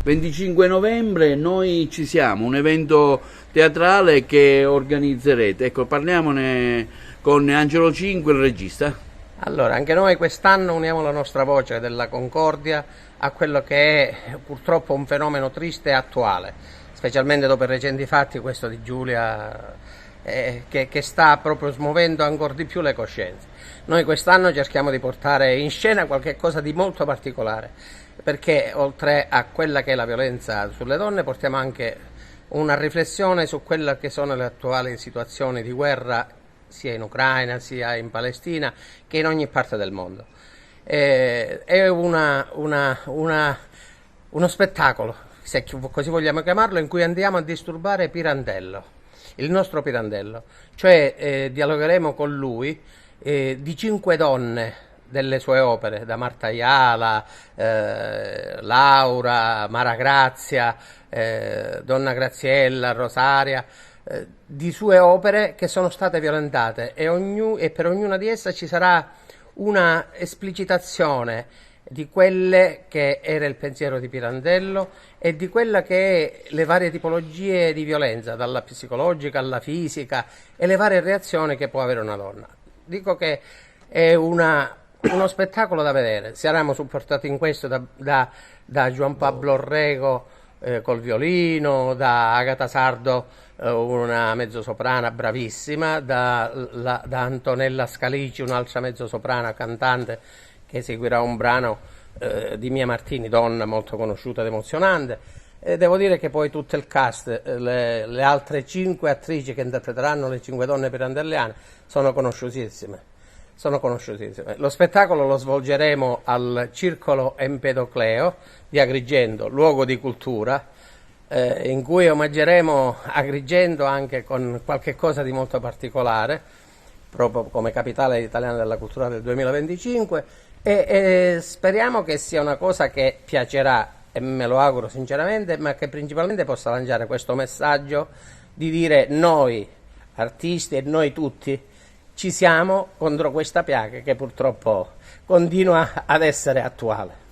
25 novembre noi ci siamo, un evento teatrale che organizzerete. Ecco, parliamone con Angelo Cinque, il regista. Allora, anche noi quest'anno uniamo la nostra voce della concordia a quello che è purtroppo un fenomeno triste e attuale, specialmente dopo i recenti fatti, questo di Giulia, che sta proprio smuovendo ancora di più le coscienze. Noi quest'anno cerchiamo di portare in scena qualche cosa di molto particolare, perché oltre a quella che è la violenza sulle donne portiamo anche una riflessione su quelle che sono le attuali situazioni di guerra sia in Ucraina, sia in Palestina, che in ogni parte del mondo. È uno spettacolo, se così vogliamo chiamarlo, in cui andiamo a disturbare Pirandello, il nostro Pirandello, cioè dialogheremo con lui di 5 donne delle sue opere, da Marta Iala, Laura, Mara Grazia, Donna Graziella, Rosaria, di sue opere che sono state violentate e per ognuna di esse ci sarà una esplicitazione di quelle che era il pensiero di Pirandello e di quella che è le varie tipologie di violenza, dalla psicologica alla fisica e le varie reazioni che può avere una donna. Dico che è uno spettacolo da vedere. Saremo supportati in questo da Juan Pablo Orrego col violino, da Agata Sardo, una mezzosoprana bravissima, da Antonella Scalici, un'altra mezzosoprana cantante che seguirà un brano di Mia Martini, donna molto conosciuta ed emozionante. Devo dire che poi tutto il cast, le altre 5 attrici che interpreteranno le 5 donne pirandelliane sono conosciutissime. Lo spettacolo lo svolgeremo al Circolo Empedocleo di Agrigento, luogo di cultura, in cui omaggeremo Agrigento anche con qualche cosa di molto particolare, proprio come capitale italiana della cultura del 2025, e speriamo che sia una cosa che piacerà, e me lo auguro sinceramente, ma che principalmente possa lanciare questo messaggio di dire: noi artisti e noi tutti ci siamo contro questa piaga che purtroppo continua ad essere attuale.